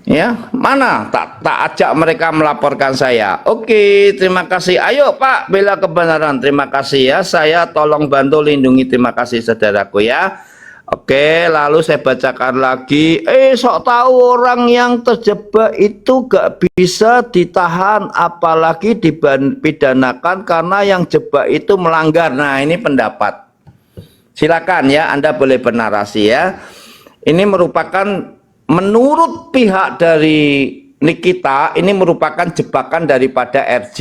Ya, mana tak ajak mereka melaporkan saya. Oke, terima kasih. Ayo Pak, bela kebenaran. Terima kasih ya. Saya tolong bantu lindungi. Terima kasih saudaraku ya. Oke, lalu saya bacakan lagi. Sok tahu orang yang terjebak itu gak bisa ditahan, apalagi dipidanakan karena yang jebak itu melanggar. Nah, ini pendapat. Silakan ya, Anda boleh bernarasi ya. Ini merupakan menurut pihak dari Nikita, ini merupakan jebakan daripada RG.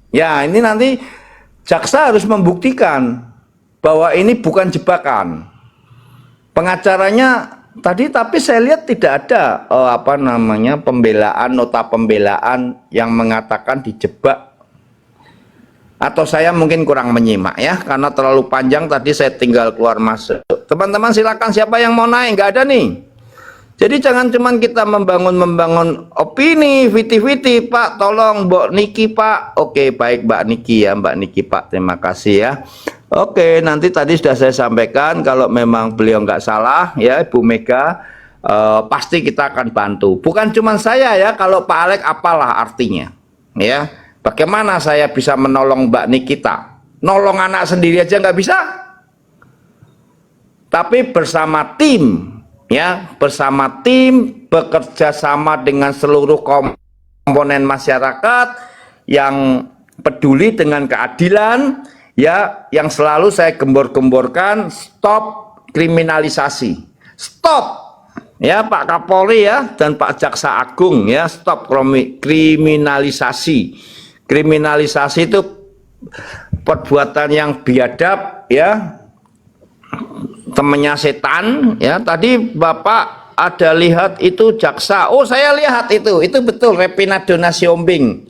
Ya, ini nanti jaksa harus membuktikan bahwa ini bukan jebakan. Pengacaranya tadi, tapi saya lihat tidak ada pembelaan, nota pembelaan yang mengatakan dijebak. Atau saya mungkin kurang menyimak ya, karena terlalu panjang tadi saya tinggal keluar masuk. Teman-teman silakan, siapa yang mau naik? Nggak ada nih. Jadi jangan cuman kita membangun opini, viti-viti, Pak, tolong Mbak Niki, Pak. Oke, baik Mbak Niki ya, Mbak Niki, Pak, terima kasih ya. Oke, nanti tadi sudah saya sampaikan kalau memang beliau nggak salah ya, Ibu Mega, pasti kita akan bantu. Bukan cuman saya ya, kalau Pak Alek apalah artinya ya. Bagaimana saya bisa menolong Mbak Nikita? Nolong anak sendiri aja nggak bisa. Tapi bersama tim ya, bersama tim, bekerja sama dengan seluruh komponen masyarakat yang peduli dengan keadilan ya, yang selalu saya gembor-gemborkan, stop kriminalisasi, stop ya Pak Kapolri ya dan Pak Jaksa Agung ya, stop kriminalisasi. Kriminalisasi itu perbuatan yang biadab ya, temannya setan ya. Tadi Bapak ada lihat itu jaksa, oh saya lihat itu betul Repinado Nasiombing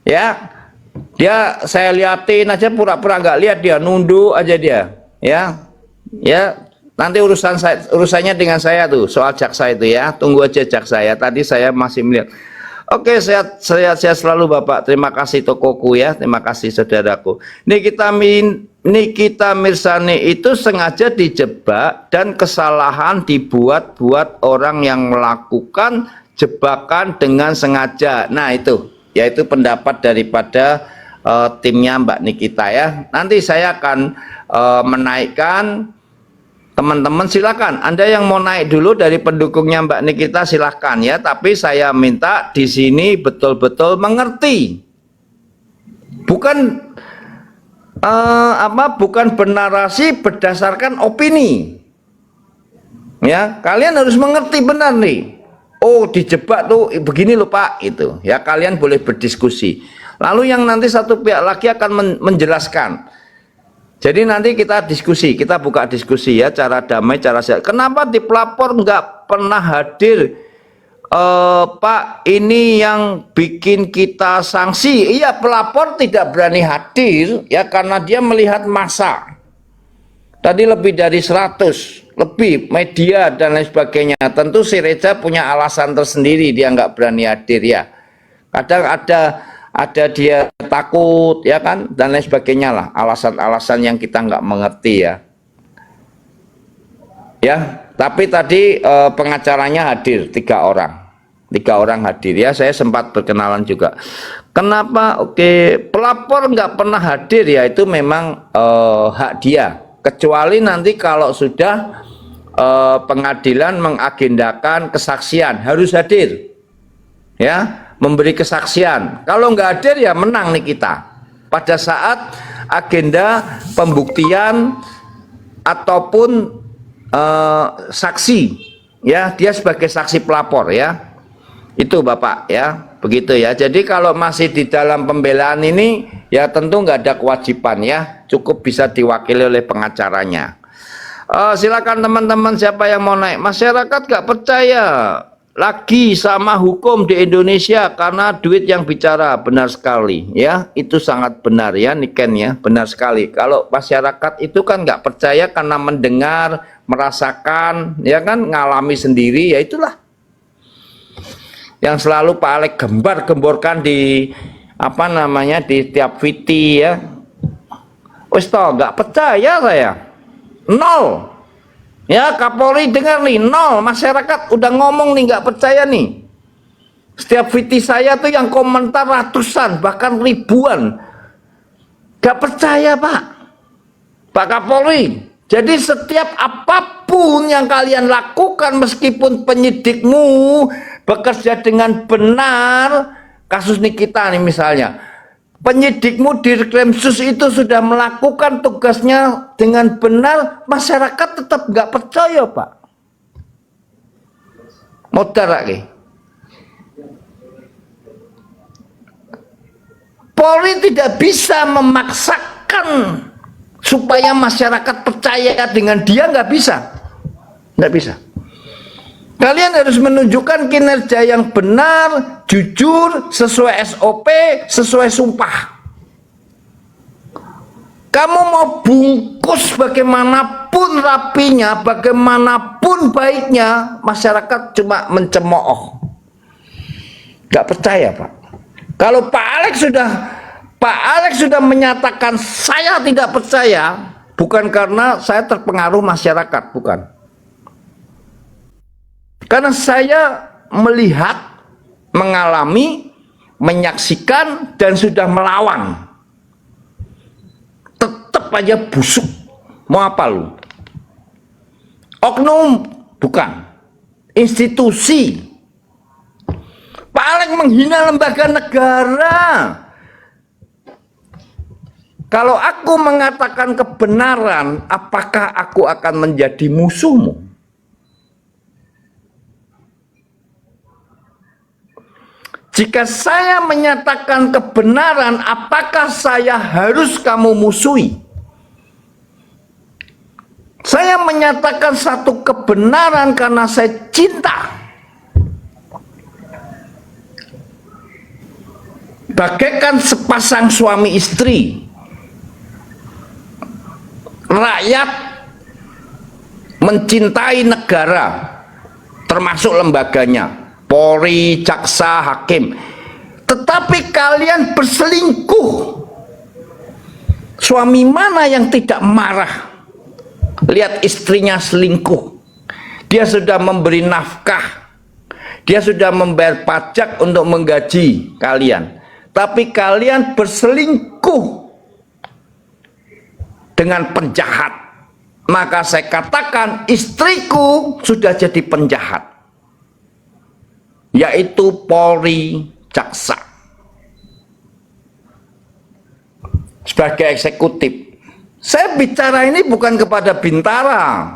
ya, dia saya liatin aja, pura-pura nggak lihat, dia nunduk aja dia ya. Nanti urusannya dengan saya tuh soal jaksa itu ya, tunggu aja jaksa ya. Tadi saya masih melihat. Oke, sehat selalu Bapak. Terima kasih tokoku ya, terima kasih saudaraku. Nikita Mirzani itu sengaja dijebak dan kesalahan dibuat-buat orang yang melakukan jebakan dengan sengaja. Nah itu, yaitu pendapat daripada timnya Mbak Nikita ya. Nanti saya akan menaikkan. Teman-teman silakan, Anda yang mau naik dulu dari pendukungnya Mbak Nikita silakan ya, tapi saya minta di sini betul-betul mengerti. Bukan bukan bernarasi berdasarkan opini. Ya, kalian harus mengerti benar nih. Oh, dijebak tuh begini loh Pak, itu. Ya, kalian boleh berdiskusi. Lalu yang nanti satu pihak lagi akan menjelaskan. Jadi nanti kita diskusi, kita buka diskusi ya, cara damai, cara sehat. Kenapa di pelapor nggak pernah hadir? Pak, ini yang bikin kita sanksi. Iya, pelapor tidak berani hadir ya karena dia melihat massa. Tadi lebih dari 100, lebih media dan lain sebagainya. Tentu si Reza punya alasan tersendiri dia nggak berani hadir ya. Kadang ada dia takut ya kan, dan lain sebagainya lah, alasan-alasan yang kita nggak mengerti ya. Tapi tadi pengacaranya hadir 3 orang hadir ya, saya sempat berkenalan juga. Kenapa? Oke, pelapor nggak pernah hadir ya, itu memang hak dia, kecuali nanti kalau sudah pengadilan mengagendakan kesaksian harus hadir ya, memberi kesaksian. Kalau nggak hadir ya menang nih kita pada saat agenda pembuktian ataupun saksi ya, dia sebagai saksi pelapor ya, itu Bapak ya, begitu ya. Jadi kalau masih di dalam pembelaan ini ya tentu nggak ada kewajiban ya, cukup bisa diwakili oleh pengacaranya. Silakan teman-teman, siapa yang mau naik. Masyarakat nggak percaya lagi sama hukum di Indonesia karena duit yang bicara. Benar sekali ya, itu sangat benar ya Niken ya, benar sekali. Kalau masyarakat itu kan nggak percaya karena mendengar, merasakan ya kan, ngalami sendiri, ya itulah yang selalu Pak Alek gemborkan di di tiap viti ya. Wis toh nggak percaya saya, nol Ya, Kapolri dengar nih, nol. Masyarakat udah ngomong nih, nggak percaya nih. Setiap video saya tuh yang komentar ratusan, bahkan ribuan. Nggak percaya, Pak. Pak Kapolri. Jadi setiap apapun yang kalian lakukan, meskipun penyidikmu bekerja dengan benar, kasus Nikita nih misalnya, penyidikmu di Krimsus itu sudah melakukan tugasnya dengan benar, masyarakat tetap nggak percaya, Pak. Modal lagi. Polri tidak bisa memaksakan supaya masyarakat percaya dengan dia, nggak bisa. Nggak bisa. Kalian harus menunjukkan kinerja yang benar, jujur, sesuai SOP, sesuai sumpah. Kamu mau bungkus bagaimanapun rapinya, bagaimanapun baiknya, masyarakat cuma mencemooh. Gak percaya, Pak. Kalau Pak Alex sudah menyatakan saya tidak percaya, bukan karena saya terpengaruh masyarakat, bukan. Karena saya melihat, mengalami, menyaksikan, dan sudah melawan. Tetap aja busuk. Mau apa lu? Oknum? Bukan. Institusi. Pak Alex menghina lembaga negara. Kalau aku mengatakan kebenaran, apakah aku akan menjadi musuhmu? Jika saya menyatakan kebenaran, apakah saya harus kamu musuhi? Saya menyatakan satu kebenaran karena saya cinta. Bagaikan sepasang suami istri. Rakyat mencintai negara, termasuk lembaganya. Polri, jaksa, hakim. Tetapi kalian berselingkuh. Suami mana yang tidak marah? Lihat istrinya selingkuh. Dia sudah memberi nafkah. Dia sudah membayar pajak untuk menggaji kalian. Tapi kalian berselingkuh dengan penjahat. Maka saya katakan istriku sudah jadi penjahat. Yaitu Polri, jaksa. Sebagai eksekutif, saya bicara ini bukan kepada Bintara,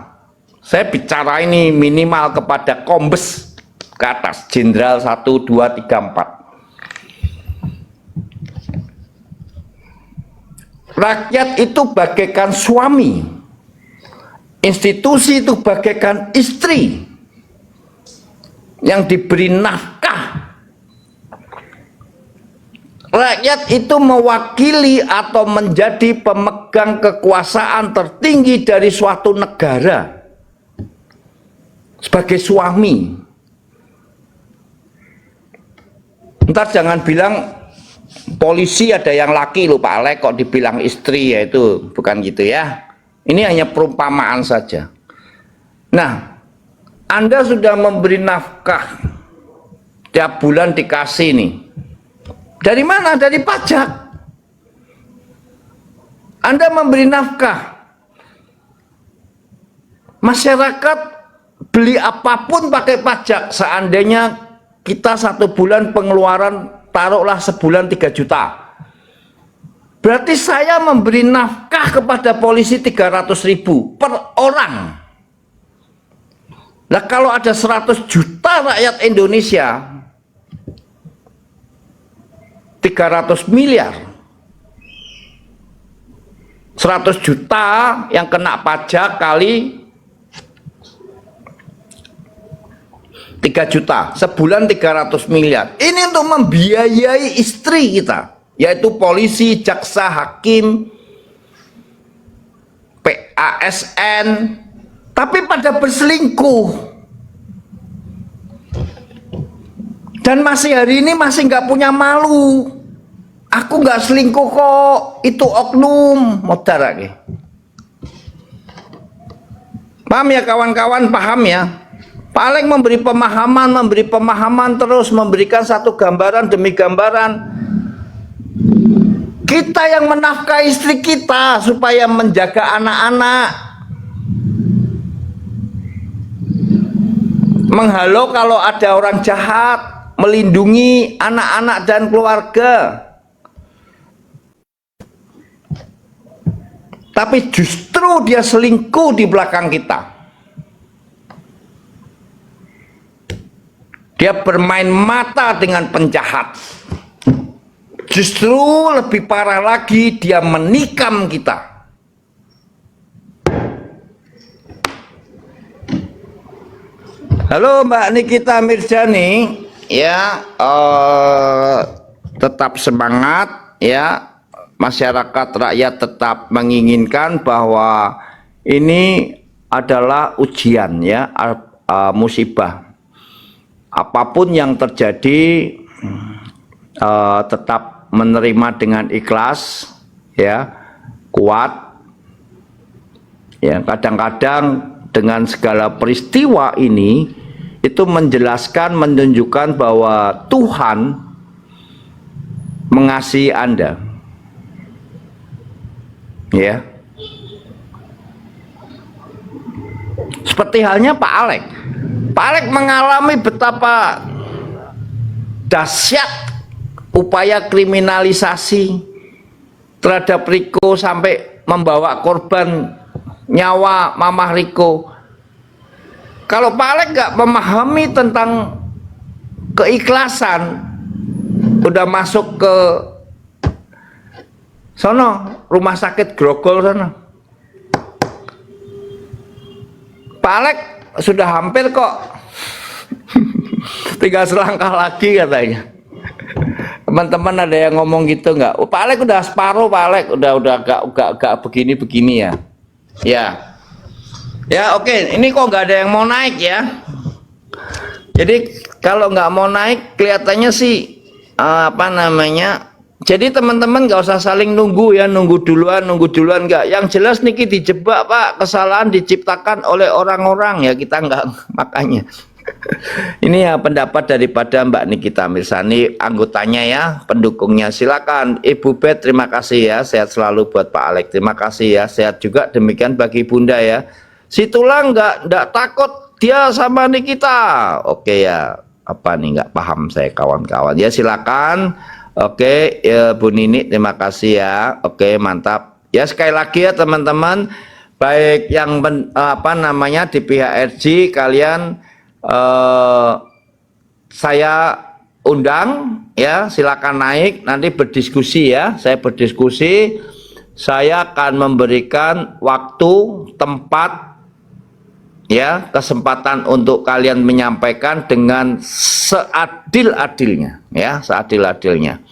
saya bicara ini minimal kepada Kombes ke atas, Jenderal 1, 2, 3, 4. Rakyat itu bagaikan suami, institusi itu bagaikan istri yang diberi nafkah. Rakyat itu mewakili atau menjadi pemegang kekuasaan tertinggi dari suatu negara sebagai suami. Ntar jangan bilang polisi ada yang laki loh Pak Alex kok dibilang istri, ya itu bukan gitu ya. Ini hanya perumpamaan saja. Nah, Anda sudah memberi nafkah, tiap bulan dikasih nih. Dari mana? Dari pajak. Anda memberi nafkah. Masyarakat beli apapun pakai pajak. Seandainya kita satu bulan pengeluaran, taruhlah sebulan 3 juta. Berarti saya memberi nafkah kepada polisi 300.000 per orang. Nah kalau ada 100 juta rakyat Indonesia, 300 miliar. 100 juta yang kena pajak kali 3 juta. Sebulan 300 miliar. Ini untuk membiayai istri kita. Yaitu polisi, jaksa, hakim, PASN. Tapi pada berselingkuh. Dan masih hari ini masih nggak punya malu. Aku nggak selingkuh kok, itu oknum. Modar lagi. Paham ya kawan-kawan, paham ya? Pak Alex memberi pemahaman terus, memberikan satu gambaran demi gambaran. Kita yang menafkahi istri kita supaya menjaga anak-anak, menghalau kalau ada orang jahat, melindungi anak-anak dan keluarga. Tapi justru dia selingkuh di belakang kita. Dia bermain mata dengan penjahat. Justru lebih parah lagi, dia menikam kita. Halo Mbak Nikita Mirzani, ya tetap semangat ya. Masyarakat rakyat tetap menginginkan bahwa ini adalah ujian ya, musibah. Apapun yang terjadi tetap menerima dengan ikhlas ya, kuat ya. Kadang-kadang dengan segala peristiwa ini itu menjelaskan, menunjukkan bahwa Tuhan mengasihi Anda. Ya, seperti halnya Pak Alex. Pak Alex mengalami betapa dahsyat upaya kriminalisasi terhadap Riko sampai membawa korban nyawa Mamah Riko. Kalau Pak Alex nggak memahami tentang keikhlasan, udah masuk ke sono, rumah sakit Grogol sana. Pak Alex sudah hampir kok. Tinggal selangkah lagi katanya. Teman-teman ada yang ngomong gitu nggak? Oh, Pak Alex udah separuh, Pak Alex udah agak begini ya. Ya oke. Ini kok nggak ada yang mau naik ya. Jadi kalau nggak mau naik kelihatannya sih jadi teman-teman nggak usah saling nunggu ya, nunggu duluan nggak. Yang jelas niki dijebak Pak, kesalahan diciptakan oleh orang-orang ya, kita nggak makanya. Ini ya pendapat daripada Mbak Nikita Mirzani, anggotanya ya, pendukungnya. Silakan Ibu Bet, terima kasih ya, sehat selalu buat Pak Alex, terima kasih ya, sehat juga demikian bagi Bunda ya. Si Tulang nggak takut dia sama Nikita, oke ya, apa nih nggak paham saya kawan-kawan ya, silakan. Oke, ya, Bu Nini, terima kasih ya. Oke, mantap. Ya sekali lagi ya teman-teman, baik yang di pihak RG kalian saya undang ya, silakan naik nanti berdiskusi ya. Saya berdiskusi, saya akan memberikan waktu, tempat ya, kesempatan untuk kalian menyampaikan dengan seadil-adilnya ya, seadil-adilnya.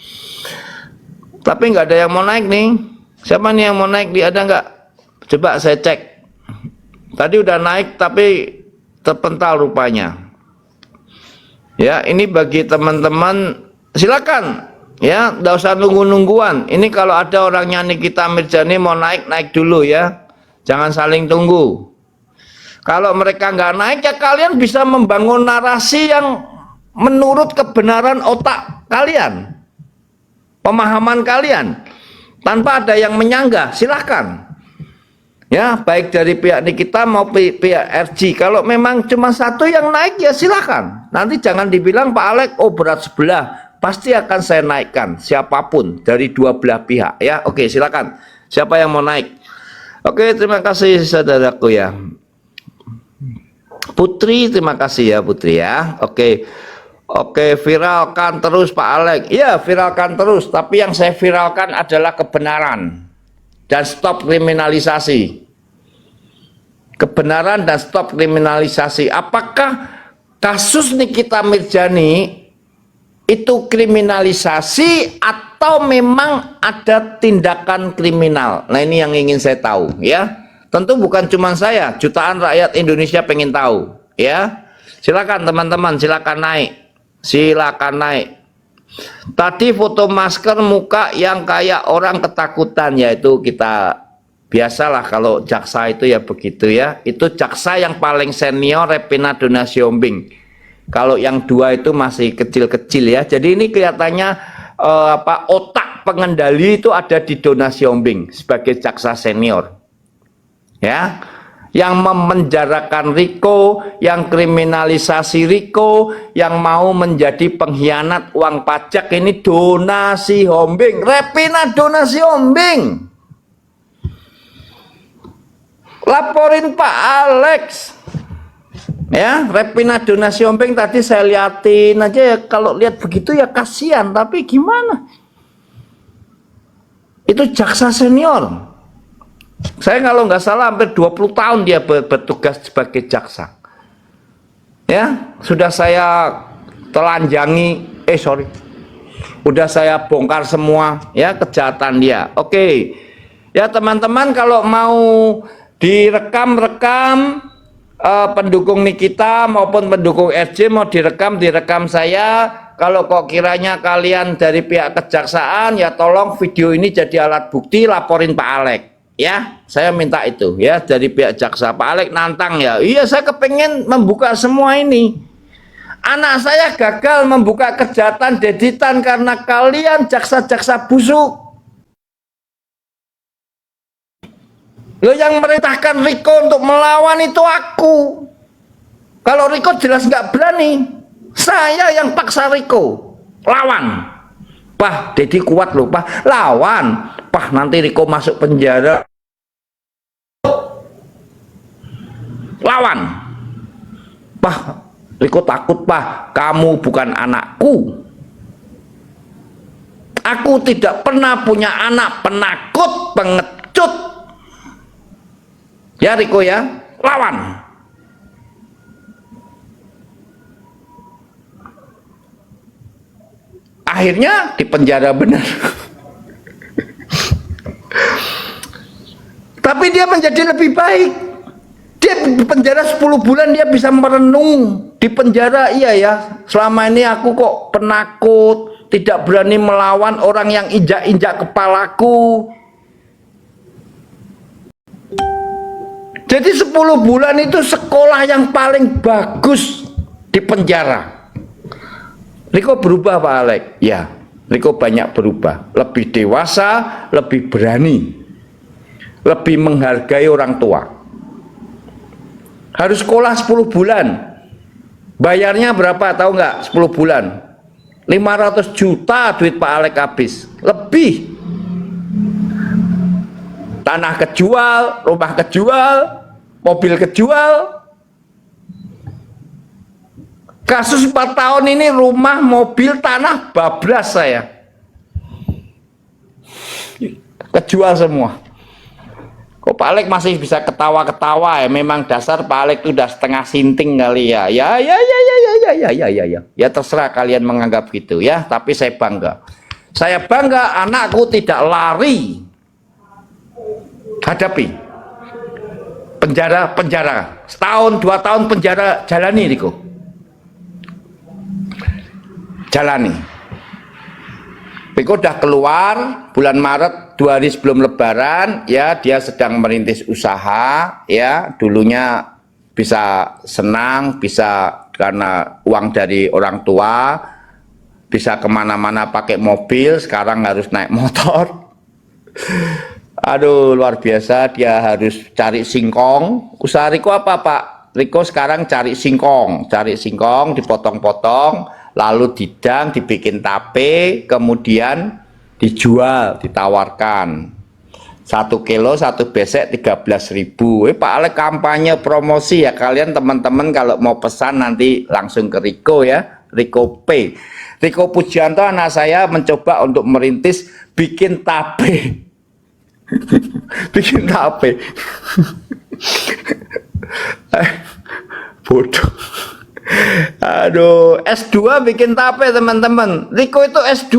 Tapi nggak ada yang mau naik nih. Siapa nih yang mau naik? Ada nggak? Coba saya cek. Tadi udah naik tapi terpental rupanya. Ya, ini bagi teman-teman silakan ya, nggak usah nunggu-nungguan. Ini kalau ada orangnya Nikita Mirzani mau naik dulu ya. Jangan saling tunggu. Kalau mereka nggak naik ya kalian bisa membangun narasi yang menurut kebenaran otak kalian, pemahaman kalian, tanpa ada yang menyanggah. Silahkan ya, baik dari pihak Nikita maupun pihak RG. Kalau memang cuma satu yang naik ya silahkan. Nanti jangan dibilang Pak Alex oh berat sebelah, pasti akan saya naikkan siapapun dari dua belah pihak ya. Oke, silakan, siapa yang mau naik? Oke, terima kasih saudaraku ya. Putri, terima kasih ya Putri ya. Oke, viralkan terus Pak Alex. Iya, viralkan terus. Tapi yang saya viralkan adalah kebenaran dan stop kriminalisasi. Kebenaran dan stop kriminalisasi. Apakah kasus Nikita Mirzani itu kriminalisasi atau memang ada tindakan kriminal? Nah ini yang ingin saya tahu ya. Tentu bukan cuma saya, jutaan rakyat Indonesia pengen tahu ya. Silakan teman-teman, silakan naik. Silakan naik. Tadi foto masker muka yang kayak orang ketakutan, yaitu kita Biasalah kalau jaksa itu ya begitu ya. Itu jaksa yang paling senior Repina Dona Siombing. Kalau yang dua itu masih kecil-kecil ya. Jadi ini kelihatannya otak pengendali itu ada di Dona Siombing sebagai jaksa senior. Ya. Yang memenjarakan Riko, yang kriminalisasi Riko, yang mau menjadi pengkhianat uang pajak ini Dona Siombing, Repina Dona Siombing. Laporin Pak Alex. Ya, Repina Dona Siombing tadi saya liatin aja ya, kalau lihat begitu ya kasihan, tapi gimana? Itu jaksa senior. Saya kalau nggak salah hampir 20 tahun dia bertugas sebagai jaksa. Ya, sudah saya telanjangi, udah saya bongkar semua ya kejahatan dia. Oke. Ya teman-teman, kalau mau direkam pendukung Nikita maupun pendukung RJ mau direkam saya. Kalau kok kiranya kalian dari pihak kejaksaan, ya tolong video ini jadi alat bukti, laporin Pak Alex. Ya, saya minta itu ya dari pihak jaksa. Pak Alex nantang ya. Iya, saya kepengen membuka semua ini. Anak saya gagal membuka kejahatan deditan karena kalian jaksa-jaksa busuk. Lo yang merintahkan Riko untuk melawan itu aku. Kalau Riko jelas nggak berani, saya yang paksa Riko lawan. Pah, Dedi kuat loh, Pah, lawan. Pah, nanti Riko masuk penjara. Lawan. Pah, Riko takut, Pah. Kamu bukan anakku. Aku tidak pernah punya anak penakut, pengecut. Ya Riko ya, lawan. Akhirnya di penjara benar. Tapi dia menjadi lebih baik. Dia di penjara 10 bulan dia bisa merenung. Di penjara iya ya, selama ini aku kok penakut, tidak berani melawan orang yang injak-injak kepalaku. Jadi 10 bulan itu sekolah yang paling bagus di penjara. Riko berubah Pak Alex. Ya, Riko banyak berubah. Lebih dewasa, lebih berani. Lebih menghargai orang tua. Harus sekolah 10 bulan. Bayarnya berapa tahu nggak? 10 bulan. 500 juta duit Pak Alex habis. Lebih. Tanah kejual, rumah kejual, mobil kejual. Kasus 4 tahun ini rumah, mobil, tanah bablas saya. Kejual semua. Kok Pak Alex masih bisa ketawa-ketawa ya? Memang dasar Pak Alex itu udah setengah sinting kali ya. Ya. Ya terserah kalian menganggap gitu ya, tapi saya bangga. Saya bangga anakku tidak lari. Hadapi penjara setahun 2 tahun penjara, jalani Riko, jalani. Riko udah keluar bulan Maret 2 hari sebelum Lebaran ya, dia sedang merintis usaha ya. Dulunya bisa senang, bisa karena uang dari orang tua, bisa kemana-mana pakai mobil, sekarang harus naik motor. Aduh, luar biasa, dia harus cari singkong. Usaha Riko apa Pak? Riko sekarang cari singkong, dipotong-potong, lalu didang, dibikin tape, kemudian dijual, ditawarkan. 1 kilo 1 besek 13.000. Pak Alex kampanye promosi ya, kalian teman-teman kalau mau pesan nanti langsung ke Riko ya, Riko P. Riko Pujianto anak saya mencoba untuk merintis bikin tape. Bikin tape. Bodoh. Aduh, S2 bikin tape teman-teman. Riko itu S2.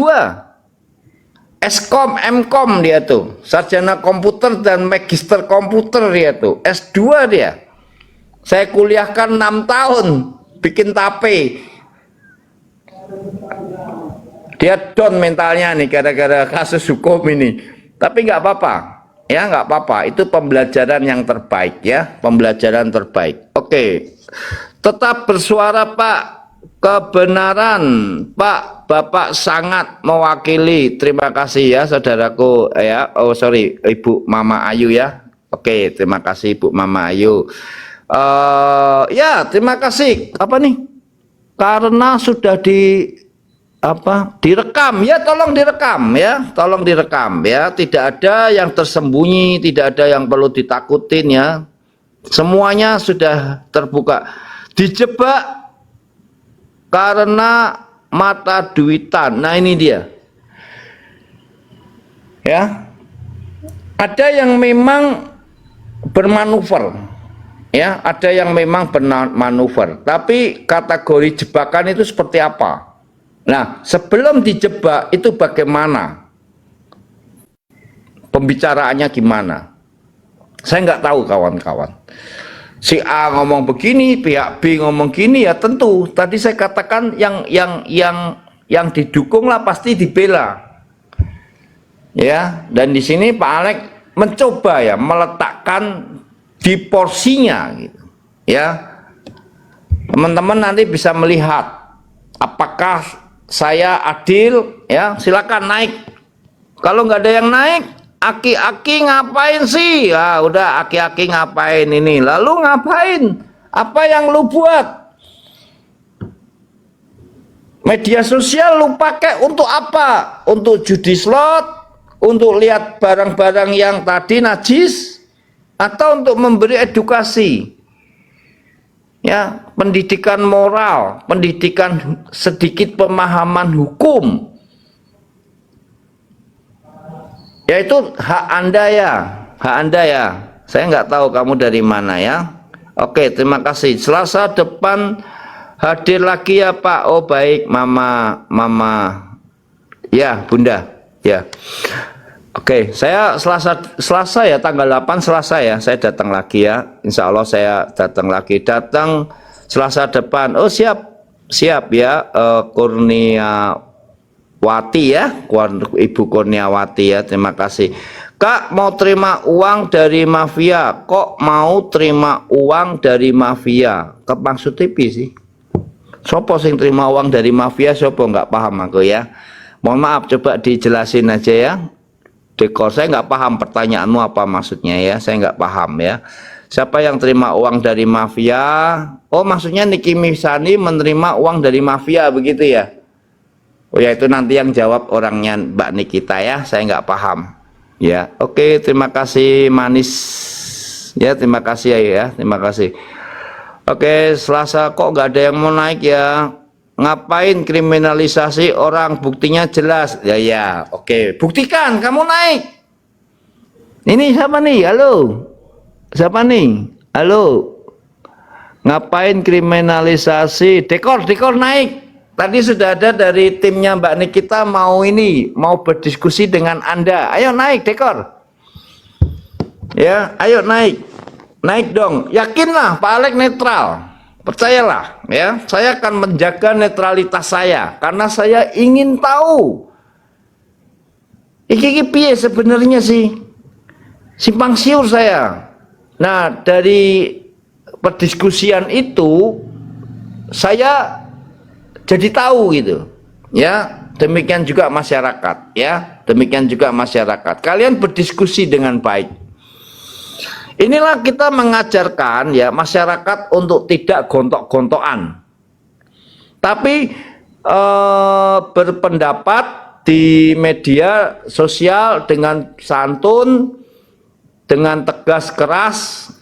Skom, Mkom dia tuh. Sarjana komputer dan magister komputer dia tuh. S2 dia. Saya kuliahkan 6 tahun bikin tape. Dia down mentalnya nih gara-gara kasus hukum ini. Tapi nggak apa-apa. Ya, nggak apa-apa. Itu pembelajaran yang terbaik ya, pembelajaran terbaik. Oke. Tetap bersuara, Pak. Kebenaran, Pak. Bapak sangat mewakili. Terima kasih ya, saudaraku ya. Oh, sorry, Ibu Mama Ayu ya. Oke, terima kasih Ibu Mama Ayu. Ya, terima kasih. Apa nih? Karena sudah direkam ya, tolong direkam ya, tidak ada yang tersembunyi, tidak ada yang perlu ditakutin ya, semuanya sudah terbuka. Dijebak karena mata duitan. Nah, ini dia ya, ada yang memang bermanuver ya, ada yang memang bermanuver, tapi kategori jebakan itu seperti apa? Nah, sebelum dijebak itu bagaimana? Pembicaraannya gimana? Saya nggak tahu, kawan-kawan. Si A ngomong begini, pihak B ngomong gini, ya tentu. Tadi saya katakan yang didukung lah pasti dibela. Ya, dan di sini Pak Alex mencoba ya meletakkan di porsinya gitu. Ya. Teman-teman nanti bisa melihat apakah saya adil ya, silakan naik. Kalau nggak ada yang naik, aki-aki ngapain sih? Ya udah, aki-aki ngapain ini? Lalu ngapain? Apa yang lu buat? Media sosial lu pakai untuk apa? Untuk judi slot, untuk lihat barang-barang yang tadi najis, atau untuk memberi edukasi? Ya, pendidikan moral, pendidikan sedikit pemahaman hukum. Ya itu hak Anda ya, hak Anda ya. Saya nggak tahu kamu dari mana ya. Oke, terima kasih. Selasa depan hadir lagi ya Pak. Oh baik, Mama. Ya, Bunda. Ya. Oke, saya Selasa ya, tanggal 8 Selasa ya, saya datang lagi ya. Insya Allah saya datang lagi, Selasa depan. Oh siap ya, Kurniawati ya, Ibu Kurniawati ya, terima kasih. Kak mau terima uang dari mafia, kok mau terima uang dari mafia? Ke maksud TV sih. Sopo sing terima uang dari mafia, sopo nggak paham aku ya. Mohon maaf, coba dijelasin aja ya. Dekor, saya nggak paham pertanyaanmu apa maksudnya ya, saya nggak paham ya. Siapa yang terima uang dari mafia? Oh maksudnya Niki Misani menerima uang dari mafia begitu ya? Oh ya, itu nanti yang jawab orangnya Mbak Nikita ya, saya nggak paham ya. Oke, terima kasih manis ya, terima kasih ya, terima kasih. Oke, Selasa kok nggak ada yang mau naik ya? Ngapain kriminalisasi orang, buktinya jelas ya. Oke, buktikan kamu naik. Ini siapa nih? Halo, siapa nih? Halo, ngapain kriminalisasi? Dekor naik. Tadi sudah ada dari timnya Mbak Nikita mau berdiskusi dengan Anda. Ayo naik, Dekor ya, ayo naik dong. Yakinlah Pak Alex netral. Percayalah ya, saya akan menjaga netralitas saya karena saya ingin tahu iki piye sebenarnya sih simpang siur saya. Nah, dari perdiskusian itu saya jadi tahu gitu ya. Demikian juga masyarakat ya, demikian juga masyarakat. Kalian berdiskusi dengan baik. Inilah kita mengajarkan ya masyarakat untuk tidak gontok-gontokan, tapi berpendapat di media sosial dengan santun, dengan tegas keras,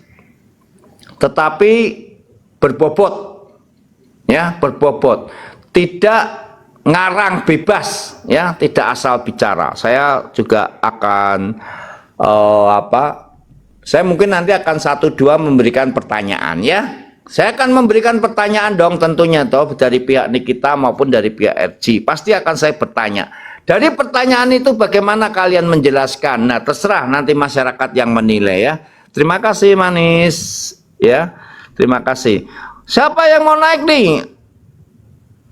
tetapi berbobot ya, berbobot, tidak ngarang bebas ya, tidak asal bicara. Saya juga akan saya mungkin nanti akan 1-2 memberikan pertanyaan ya. Saya akan memberikan pertanyaan dong tentunya toh, dari pihak Nikita maupun dari pihak RG. Pasti akan saya bertanya. Dari pertanyaan itu bagaimana kalian menjelaskan? Nah, terserah nanti masyarakat yang menilai ya. Terima kasih manis ya. Terima kasih. Siapa yang mau naik nih?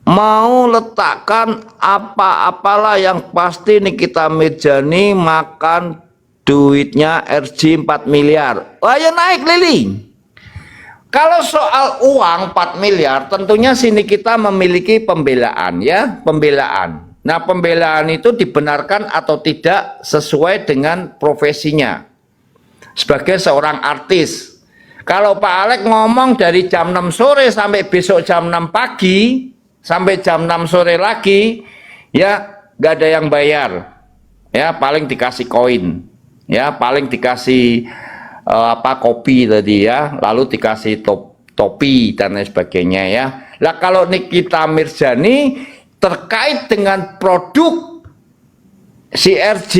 Mau letakkan apa-apalah yang pasti Nikita Mirjani makan duitnya RJ 4 miliar. Wah, ya naik Lili. Kalau soal uang 4 miliar, tentunya sini kita memiliki pembelaan ya, pembelaan. Nah, pembelaan itu dibenarkan atau tidak sesuai dengan profesinya. Sebagai seorang artis. Kalau Pak Alex ngomong dari jam 6 sore sampai besok jam 6 pagi, sampai jam 6 sore lagi, ya nggak ada yang bayar. Ya, paling dikasih koin. Ya, paling dikasih kopi tadi ya, lalu dikasih topi dan lain sebagainya ya. Lah kalau Nikita Mirzani terkait dengan produk CRG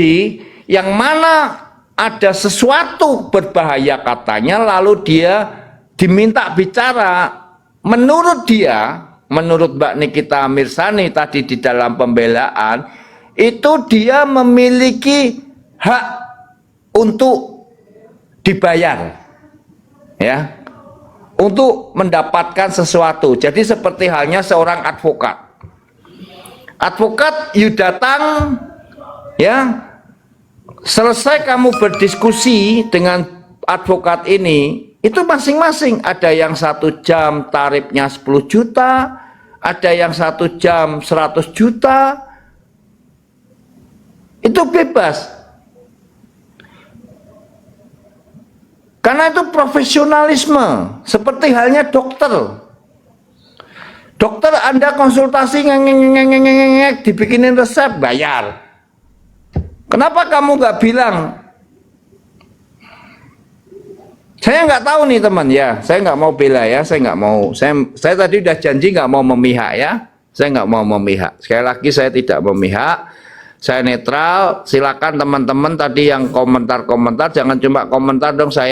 yang mana ada sesuatu berbahaya katanya, lalu dia diminta bicara, menurut dia, menurut Mbak Nikita Mirzani tadi di dalam pembelaan, itu dia memiliki hak untuk dibayar ya, untuk mendapatkan sesuatu. Jadi seperti halnya seorang advokat, you datang ya, selesai kamu berdiskusi dengan advokat ini, itu masing-masing ada yang 1 jam tarifnya 10 juta, ada yang 1 jam 100 juta, itu bebas. Karena itu profesionalisme, seperti halnya dokter. Dokter Anda konsultasi ngeng dibikinin resep, bayar. Kenapa kamu nggak bilang? Saya nggak tahu nih teman ya, saya nggak mau bela ya, saya nggak mau. Saya tadi udah janji nggak mau memihak ya, saya nggak mau memihak. Sekali lagi saya tidak memihak. Saya netral, silakan teman-teman tadi yang komentar-komentar, jangan cuma komentar dong saya.